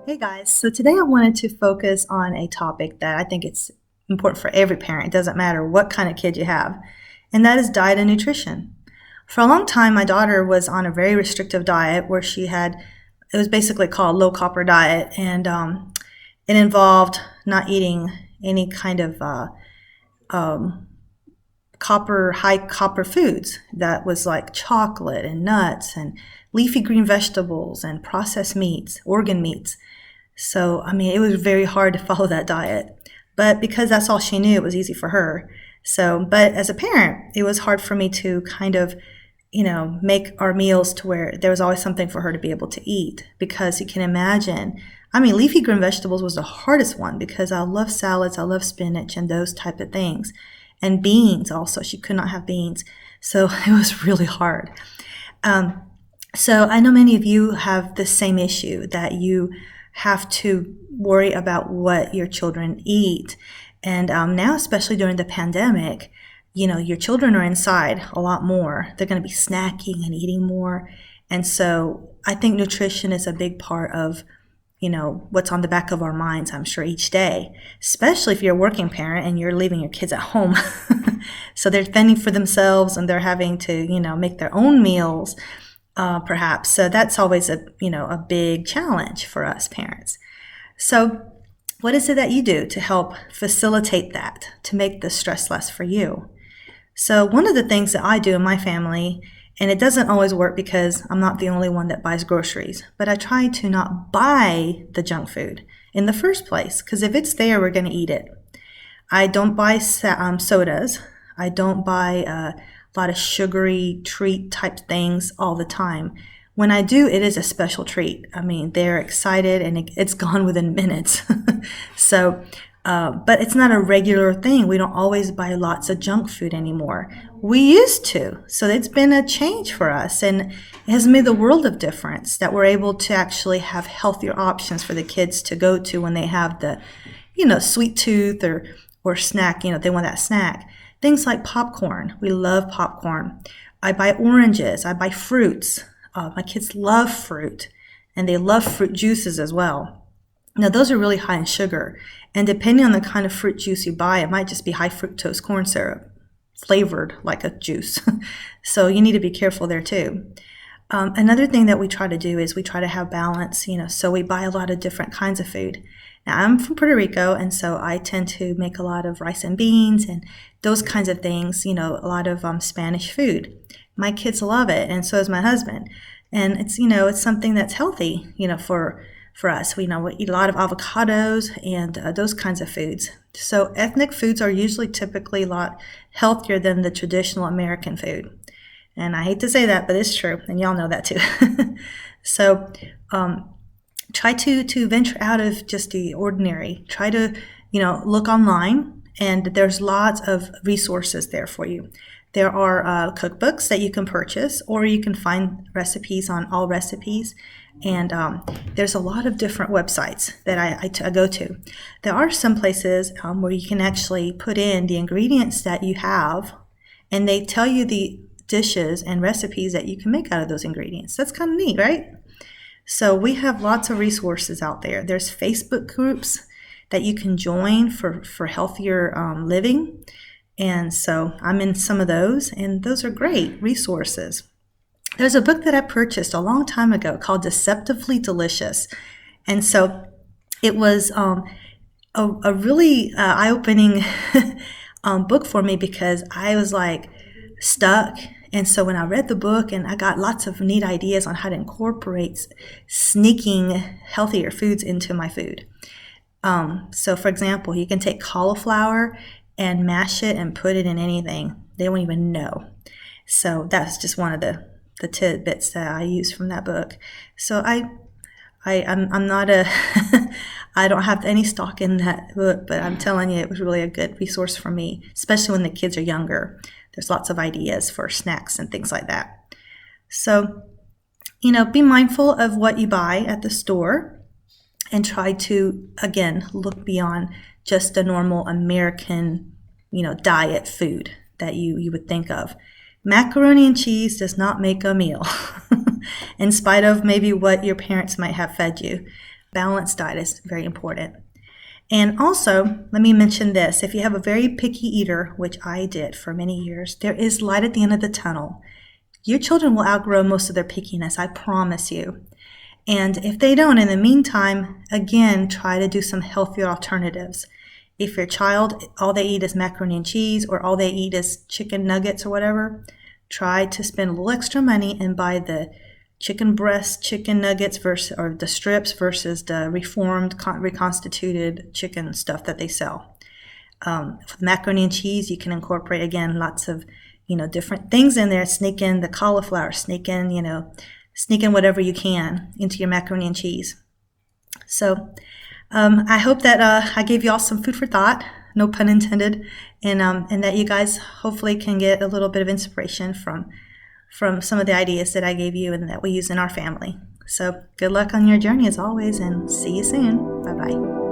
Hey guys, so today I wanted to focus on a topic that I think it's important for every parent. It doesn't matter what kind of kid you have, and that is diet and nutrition. For a long time, my daughter was on a very restrictive diet where it was basically called low copper diet, and it involved not eating any kind of um, high copper foods. That was like chocolate and nuts and leafy green vegetables and processed meats, organ meats. So, I mean, it was very hard to follow that diet. But because that's all she knew, it was easy for her. So, but as a parent, it was hard for me to kind of, make our meals to where there was always something for her to be able to eat. Because you can imagine, I mean, leafy green vegetables was the hardest one because I love salads, I love spinach and those type of things. And beans also, she could not have beans. So it was really hard. Um, so I know many of you have the same issue that you have to worry about what your children eat. And now, especially during the pandemic, your children are inside a lot more. They're going to be snacking and eating more. And so I think nutrition is a big part of, what's on the back of our minds, I'm sure, each day, especially if you're a working parent and you're leaving your kids at home. So they're fending for themselves and they're having to, make their own meals. Perhaps. So that's always a big challenge for us parents. So what is it that you do to help facilitate that, to make the stress less for you? So one of the things that I do in my family, and it doesn't always work because I'm not the only one that buys groceries, but I try to not buy the junk food in the first place, because if it's there, we're going to eat it. I don't buy sodas. I don't buy a lot of sugary treat type things all the time. When I do, it is a special treat. I mean, they're excited and it's gone within minutes. So, but it's not a regular thing. We don't always buy lots of junk food anymore. We used to. So it's been a change for us and it has made the world of difference that we're able to actually have healthier options for the kids to go to when they have the, sweet tooth or snack, they want that snack. Things like popcorn. We love popcorn. I buy oranges. I buy fruits. My kids love fruit, and they love fruit juices as well. Now, those are really high in sugar, and depending on the kind of fruit juice you buy, it might just be high fructose corn syrup, flavored like a juice. So you need to be careful there too. Another thing that we try to do is we try to have balance, so we buy a lot of different kinds of food. Now, I'm from Puerto Rico, and so I tend to make a lot of rice and beans and those kinds of things, a lot of Spanish food. My kids love it, and so does my husband. And it's something that's healthy, for us. We eat a lot of avocados and those kinds of foods. So ethnic foods are usually typically a lot healthier than the traditional American food. And I hate to say that, but it's true, and y'all know that too. So try to venture out of just the ordinary. Try to, look online, and there's lots of resources there for you. There are cookbooks that you can purchase, or you can find recipes on All Recipes. And there's a lot of different websites that I go to. There are some places where you can actually put in the ingredients that you have, and they tell you the dishes and recipes that you can make out of those ingredients. That's kind of neat, right? So we have lots of resources out there. There's Facebook groups that you can join for healthier living. And so I'm in some of those, and those are great resources. There's a book that I purchased a long time ago called Deceptively Delicious. And so it was a really eye-opening book for me because I was like stuck. And so when I read the book and I got lots of neat ideas on how to incorporate sneaking healthier foods into my food. So for example, you can take cauliflower and mash it and put it in anything. They won't even know. So that's just one of the tidbits that I use from that book. So I'm not I don't have any stock in that book, but I'm telling you, it was really a good resource for me, especially when the kids are younger. There's lots of ideas for snacks and things like that. So, be mindful of what you buy at the store and try to, again, look beyond just the normal American, diet food that you would think of. Macaroni and cheese does not make a meal, in spite of maybe what your parents might have fed you. Balanced diet is very important. And also, let me mention this. If you have a very picky eater, which I did for many years, there is light at the end of the tunnel. Your children will outgrow most of their pickiness, I promise you. And if they don't, in the meantime, again, try to do some healthier alternatives. If your child, all they eat is macaroni and cheese, or all they eat is chicken nuggets or whatever, try to spend a little extra money and buy the chicken breast, chicken nuggets or the strips versus the reconstituted chicken stuff that they sell. For the macaroni and cheese, you can incorporate, again, lots of, different things in there. Sneak in the cauliflower, sneak in whatever you can into your macaroni and cheese. So I hope that I gave you all some food for thought, no pun intended, and that you guys hopefully can get a little bit of inspiration from some of the ideas that I gave you and that we use in our family. So good luck on your journey as always, and see you soon. Bye-bye.